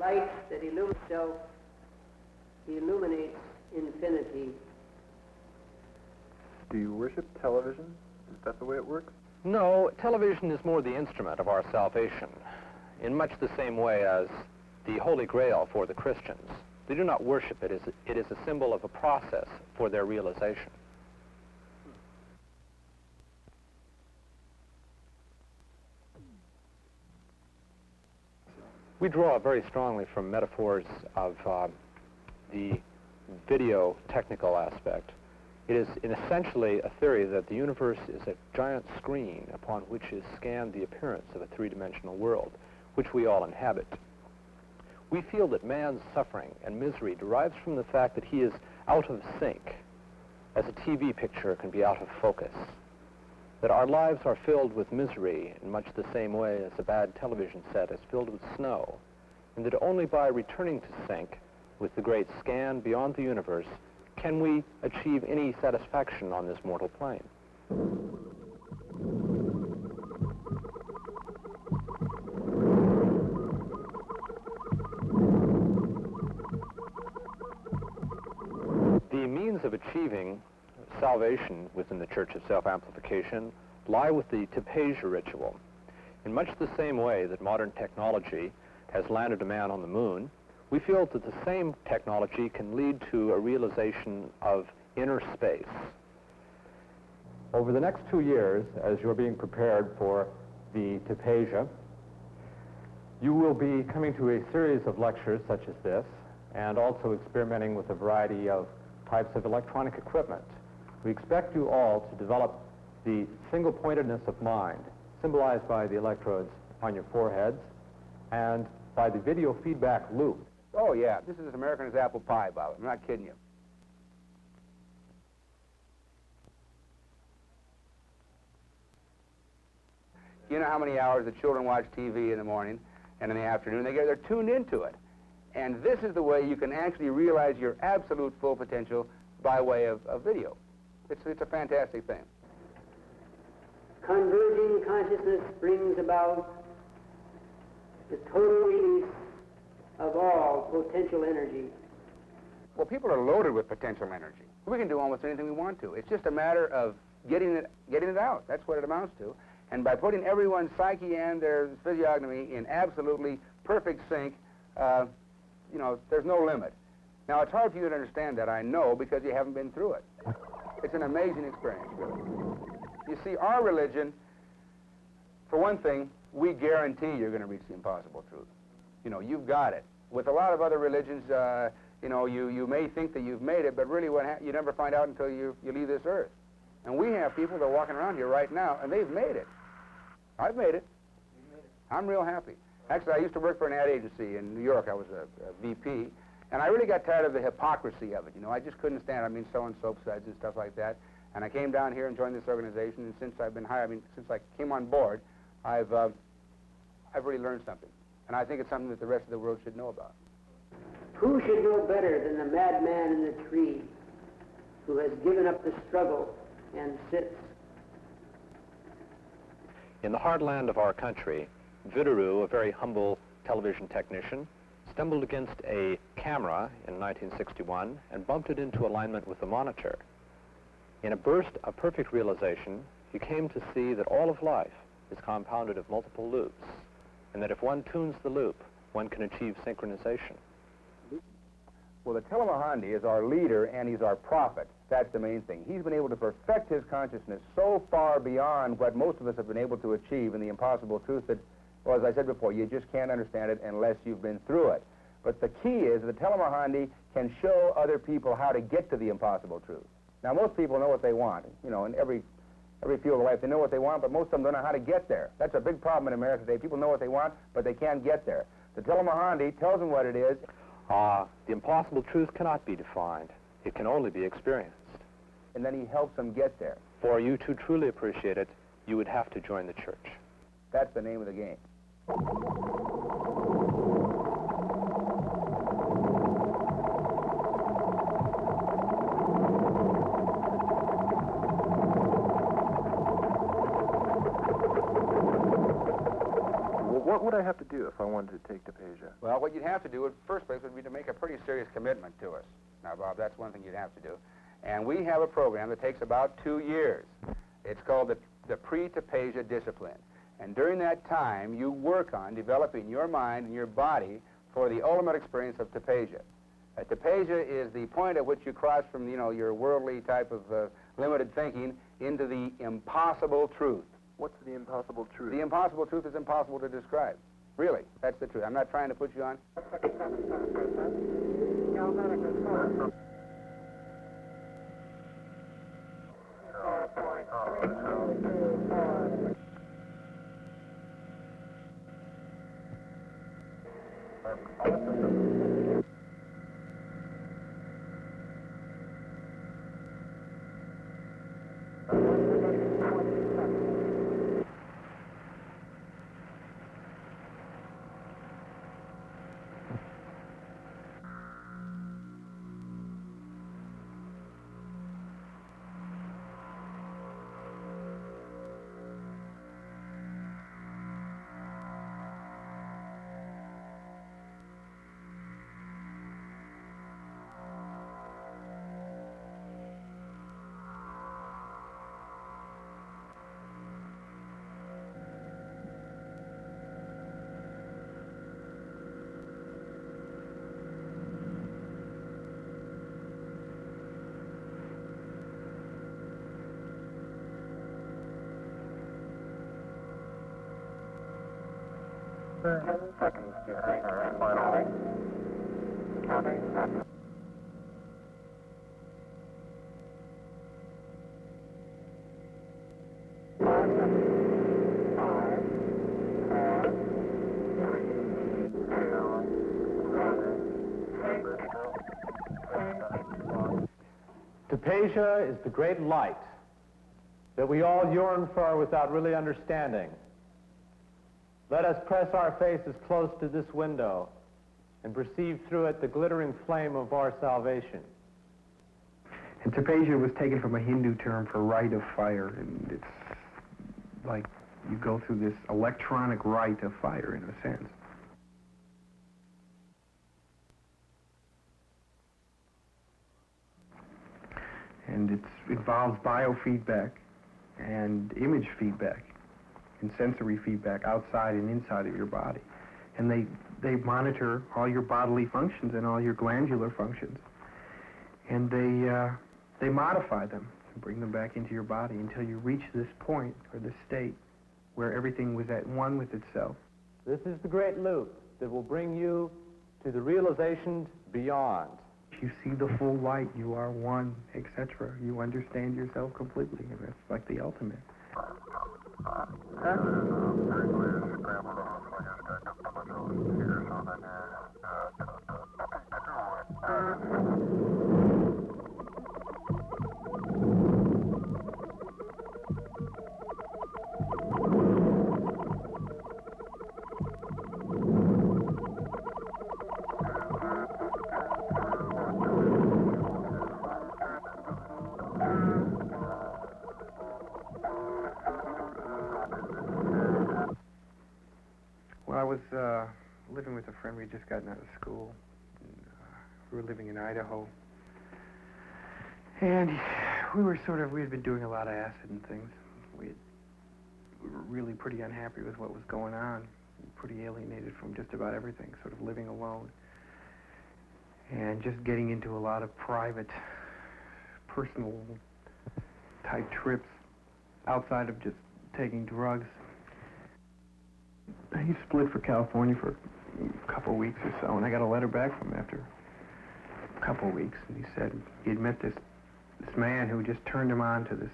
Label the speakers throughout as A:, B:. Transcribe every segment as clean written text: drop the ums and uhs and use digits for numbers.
A: light that illumines himself, he illuminates infinity.
B: Do you worship television? Is that the way it works?
C: No, television is more the instrument of our salvation, in much the same way as the Holy Grail for the Christians. They do not worship it. It is a symbol of a process for their realization. We draw very strongly from metaphors of the video technical aspect. It is essentially a theory that the universe is a giant screen upon which is scanned the appearance of a three-dimensional world, which we all inhabit. We feel that man's suffering and misery derives from the fact that he is out of sync, as a TV picture can be out of focus, that our lives are filled with misery in much the same way as a bad television set is filled with snow, and that only by returning to sync with the great scan beyond the universe can we achieve any satisfaction on this mortal plane. The means of achieving salvation within the Church of Self-Amplification lie with the Tepeja ritual. In much the same way that modern technology has landed a man on the moon, we feel that the same technology can lead to a realization of inner space. Over the next 2 years, as you're being prepared for the Tepeja, you will be coming to a series of lectures such as this, and also experimenting with a variety of types of electronic equipment. We expect you all to develop the single-pointedness of mind, symbolized by the electrodes on your foreheads, and by the video feedback loop.
D: Oh, yeah, this is as American as apple pie, Bob. I'm not kidding you. You know how many hours the children watch TV in the morning and in the afternoon? They're tuned into it. And this is the way you can actually realize your absolute full potential by way of video. It's a fantastic thing.
A: Converging consciousness brings about the total release of all potential energy.
D: Well, people are loaded with potential energy. We can do almost anything we want to. It's just a matter of getting it out. That's what it amounts to. And by putting everyone's psyche and their physiognomy in absolutely perfect sync, you know, there's no limit. Now, it's hard for you to understand that, I know, because you haven't been through it. It's an amazing experience, really. You see, our religion, for one thing, we guarantee you're going to reach the impossible truth. You know, you've got it. With a lot of other religions, you know, you may think that you've made it, but really you never find out until you leave this earth. And we have people that are walking around here right now, and they've made it. I've made it. I'm real happy. Actually, I used to work for an ad agency in New York. I was a VP, and I really got tired of the hypocrisy of it. You know, I just couldn't stand it. I mean, selling soap suds and stuff like that. And I came down here and joined this organization, and since I've been hired, I mean, since I came on board, I've really learned something. And I think it's something that the rest of the world should know about.
A: Who should know better than the madman in the tree who has given up the struggle and sits?
C: In the heartland of our country, Vidaru, a very humble television technician, stumbled against a camera in 1961 and bumped it into alignment with the monitor. In a burst of perfect realization, he came to see that all of life is compounded of multiple loops, and that if one tunes the loop, one can achieve synchronization.
D: Well, the Telemahandi is our leader, and he's our prophet. That's the main thing. He's been able to perfect his consciousness so far beyond what most of us have been able to achieve in the impossible truth that, well, as I said before, you just can't understand it unless you've been through it. But the key is that the Telemahandi can show other people how to get to the impossible truth. Now, most people know what they want. You know, in every field of life, they know what they want, but most of them don't know how to get there. That's a big problem in America today. People know what they want, but they can't get there. The Telemahandi tells them what it is.
C: The impossible truth cannot be defined. It can only be experienced.
D: And then he helps them get there.
C: For you to truly appreciate it, you would have to join the church.
D: That's the name of the game.
B: What would I have to do if I wanted to take Tepeja?
D: Well, what you'd have to do in the first place would be to make a pretty serious commitment to us. Now, Bob, that's one thing you'd have to do. And we have a program that takes about 2 years. It's called the pre-Tepeja discipline. And during that time, you work on developing your mind and your body for the ultimate experience of Tepeja. Tepeja is the point at which you cross from, your worldly type of limited thinking into the impossible truth.
B: What's the impossible truth?
D: The impossible truth is impossible to describe. Really, that's the truth. I'm not trying to put you on.
C: Tepeja is the great light that we all yearn for without really understanding. Let us press our faces close to this window and perceive through it the glittering flame of our salvation.
E: And Tepeja was taken from a Hindu term for rite of fire, and it's like you go through this electronic rite of fire, in a sense. And it involves biofeedback and image feedback and sensory feedback outside and inside of your body. And they monitor all your bodily functions and all your glandular functions. And they modify them and bring them back into your body until you reach this point or this state where everything was at one with itself.
C: This is the great loop that will bring you to the realizations beyond.
E: You see the full light, you are one, etc. You understand yourself completely, and that's like the ultimate. Well, I was living with a friend. We had just gotten out of school. And, we were living in Idaho. And we had been doing a lot of acid and things. We were really pretty unhappy with what was going on. Pretty alienated from just about everything, sort of living alone. And just getting into a lot of private, personal type trips outside of just taking drugs. He split for California for a couple of weeks or so, and I got a letter back from him after a couple of weeks, and he said he'd met this man who just turned him on to this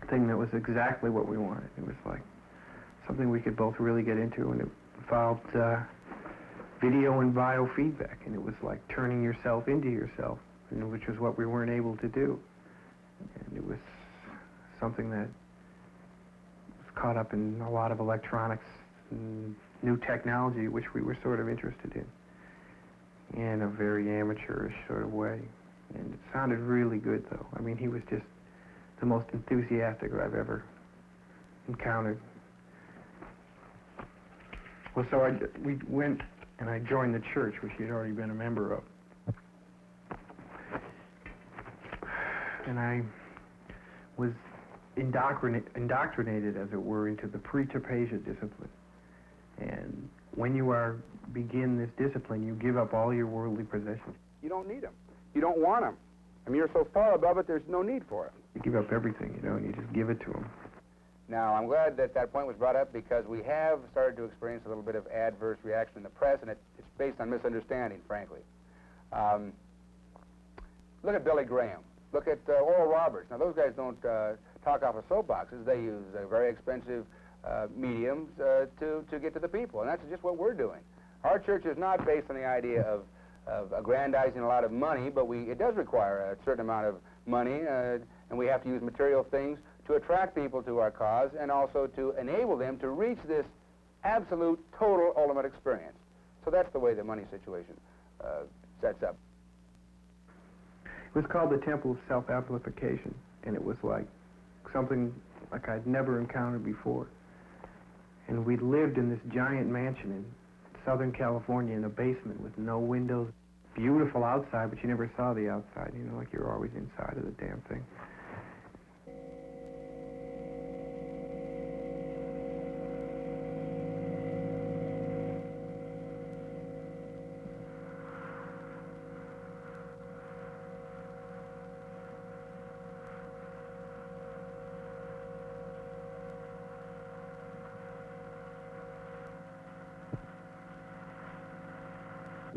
E: thing that was exactly what we wanted. It was like something we could both really get into, and it involved video and biofeedback, and it was like turning yourself into yourself, which was what we weren't able to do. And it was something that was caught up in a lot of electronics and new technology, which we were sort of interested in a very amateurish sort of way. And it sounded really good, though. I mean, he was just the most enthusiastic I've ever encountered. Well, so we went and I joined the church, which he had already been a member of. And I was indoctrinated, as it were, into the pre-tapagea discipline. And when you begin this discipline, you give up all your worldly possessions.
D: You don't need them. You don't want them. I mean, you're so far above it, there's no need for it.
E: You give up everything, you know, and you just give it to them.
D: Now, I'm glad that that point was brought up because we have started to experience a little bit of adverse reaction in the press, and it's based on misunderstanding, frankly. Look at Billy Graham. Look at Oral Roberts. Now, those guys don't talk off of soapboxes. They use very expensive mediums to get to the people, and that's just what we're doing. Our church is not based on the idea of aggrandizing a lot of money, but it does require a certain amount of money, and we have to use material things to attract people to our cause and also to enable them to reach this absolute, total, ultimate experience. So that's the way the money situation sets up.
E: It was called the Temple of Self-Amplification, and it was like something like I'd never encountered before. And we lived in this giant mansion in Southern California in a basement with no windows. Beautiful outside, but you never saw the outside, you know, like you were always inside of the damn thing.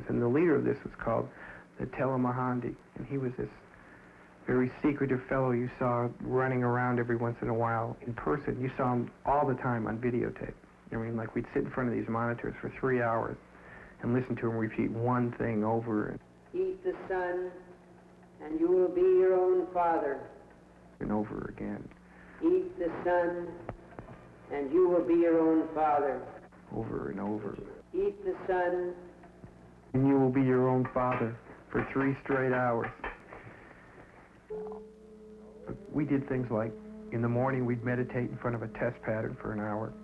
E: And the leader of this was called the Telemahandi, and he was this very secretive fellow you saw running around every once in a while in person. You saw him all the time on videotape. I mean, like we'd sit in front of these monitors for 3 hours and listen to him repeat one thing over
A: Eat the sun, and you will be your own father.
E: and over again,
A: Eat the sun, and you will be your own father.
E: over and over.
A: Eat the sun,
E: And you will be your own father for 3 straight hours. We did things like, in the morning we'd meditate in front of a test pattern for an hour.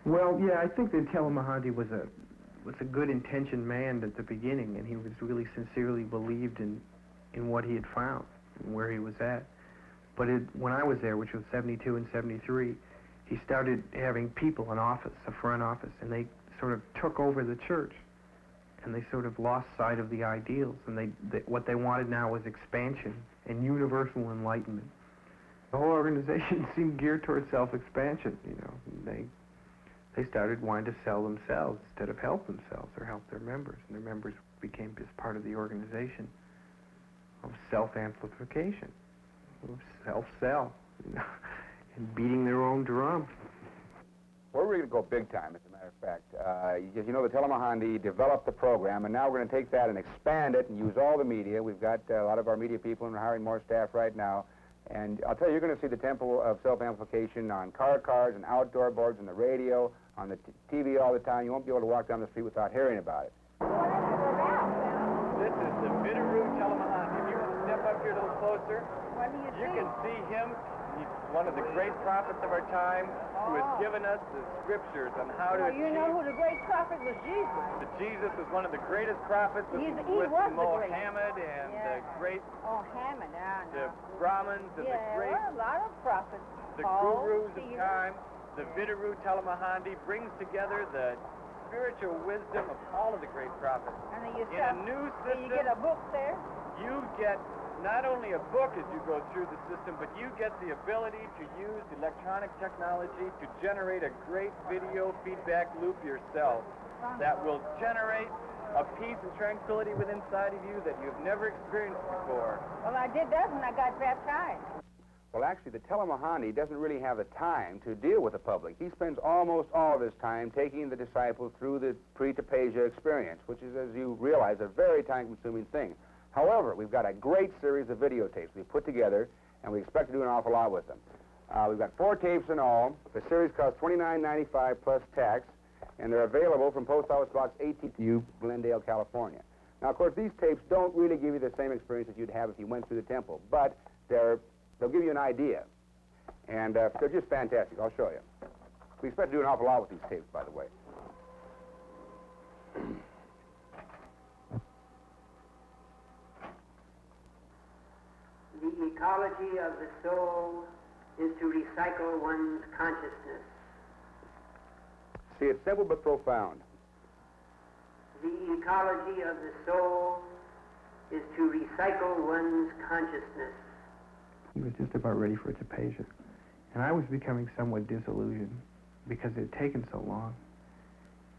E: Well, yeah, I think that Telemahandi was a good-intentioned man at the beginning, and he was really sincerely believed in what he had found and where he was at. But when I was there, which was 72 and 73, he started having people in office, a front office, and they sort of took over the church, and they sort of lost sight of the ideals, and what they wanted now was expansion and universal enlightenment. The whole organization seemed geared towards self-expansion, you know. They started wanting to sell themselves instead of help themselves or help their members. And their members became just part of the organization of self-amplification, of self-sell, you know, and beating their own drum.
D: We're really going to go big time, as a matter of fact. As you know, the Telemahandi developed the program, and now we're going to take that and expand it and use all the media. We've got a lot of our media people, and we're hiring more staff right now. And I'll tell you, you're going to see the Temple of Self-Amplification on car cars and outdoor boards and the radio, on the TV all the time. You won't be able to walk down the street without hearing about it.
F: This is the Bitterroot Telemahandi. If you want to step up here a little closer, you can see him. He's one of the great prophets of our time who has given us the scriptures on how to
G: You know who the great prophet was? Jesus.
F: Jesus was one of the greatest prophets with
G: He was the great.
F: Mohammed and the great
G: Oh, Hammond, I
F: the
G: know.
F: Brahmins and the great
G: Well, a lot of prophets.
F: the
G: Paul,
F: gurus of
G: Peter.
F: time. The Bitterroot Telemahandi brings together the spiritual wisdom of all of the great prophets.
G: And then you
F: In a new
G: then you get
F: system,
G: a book there.
F: you get not only a book as you go through the system, but you get the ability to use electronic technology to generate a great video feedback loop yourself that will generate a peace and tranquility within inside of you that you've never experienced before.
G: Well, I did that when I got baptized.
D: Well, actually, the Telemahandi doesn't really have the time to deal with the public. He spends almost all of his time taking the disciples through the pre-tapagea experience, which is, as you realize, a very time-consuming thing. However, we've got a great series of videotapes we've put together, and we expect to do an awful lot with them. We've got 4 tapes in all. The series costs $29.95 plus tax, and they're available from Post Office Box 18, Glendale, California. Now, of course, these tapes don't really give you the same experience that you'd have if you went through the temple, but they'll give you an idea, and they're just fantastic. I'll show you. We expect to do an awful lot with these tapes, by the way.
A: The ecology of the soul is to recycle one's consciousness.
D: See, it's simple but profound.
A: The ecology of the soul is to recycle one's consciousness.
E: He was just about ready for Tapejia. And I was becoming somewhat disillusioned because it had taken so long.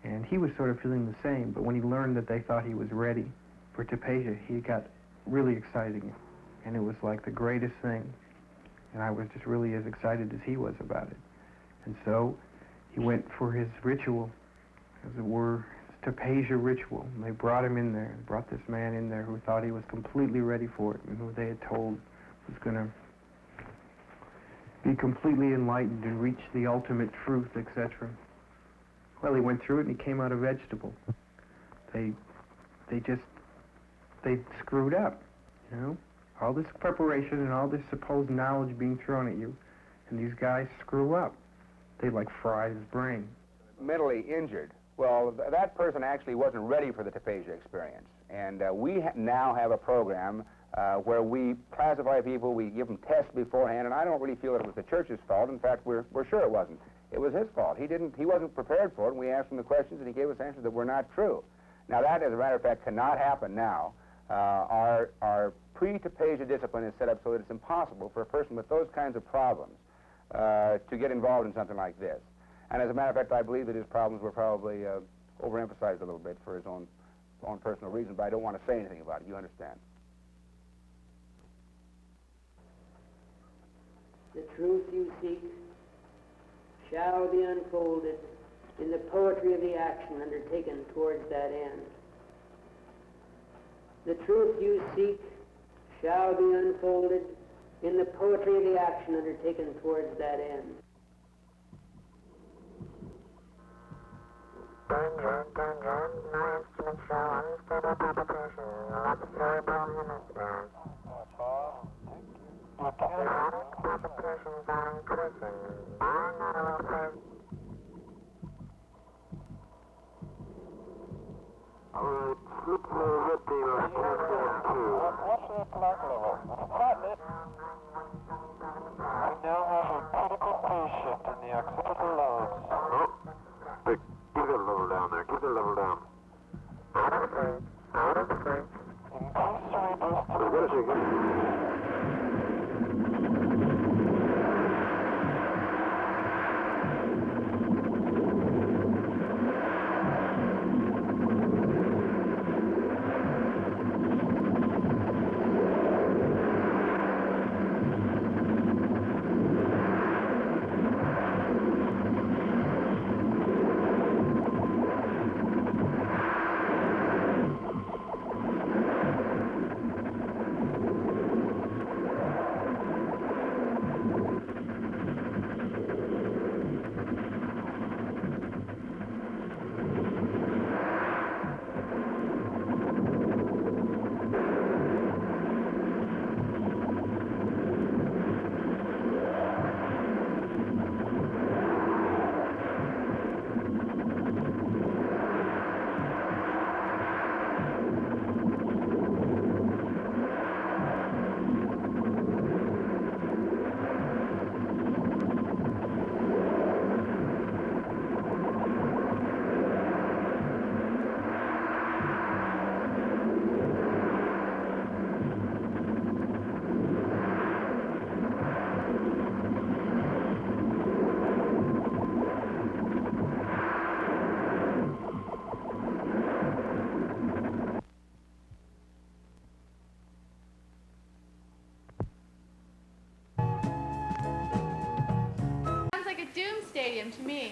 E: And he was sort of feeling the same, but when he learned that they thought he was ready for Tapejia, he got really excited. And it was like the greatest thing. And I was just really as excited as he was about it. And so he went for his ritual, as it were, Tapejia ritual. And they brought him in there, brought this man in there who thought he was completely ready for it and who they had told was going to be completely enlightened and reach the ultimate truth, etc. Well, he went through it and he came out a vegetable. They screwed up, you know? All this preparation and all this supposed knowledge being thrown at you, and these guys screw up. They like fried his brain.
D: Mentally injured. Well, that person actually wasn't ready for the Tapejia experience. And we now have a program where we classify people, we give them tests beforehand, and I don't really feel that it was the church's fault. In fact, we're sure it wasn't. It was his fault. He wasn't prepared for it, and we asked him the questions, and he gave us answers that were not true. Now, that, as a matter of fact, cannot happen now. Our pre-Tapejia discipline is set up so that it's impossible for a person with those kinds of problems to get involved in something like this. And as a matter of fact, I believe that his problems were probably overemphasized a little bit for his own personal reasons, but I don't want to say anything about it. You understand?
A: The truth you seek shall be unfolded in the poetry of the action undertaken towards that end. The truth you seek shall be unfolded in the poetry of the action undertaken towards that end.
H: Danger, danger, my instrument shall unstable palpitation, not the cerebral hemisphere. Chaotic palpitations are increasing, bowing out of our place. Slip the red beam of what's the black level? We now have a critical phase shift in the occipital lobes. Oh, hey, keep that level down there. Keep that level down. Out of frame. Out of frame. Increase cerebral stimulation.
I: Stadium to me.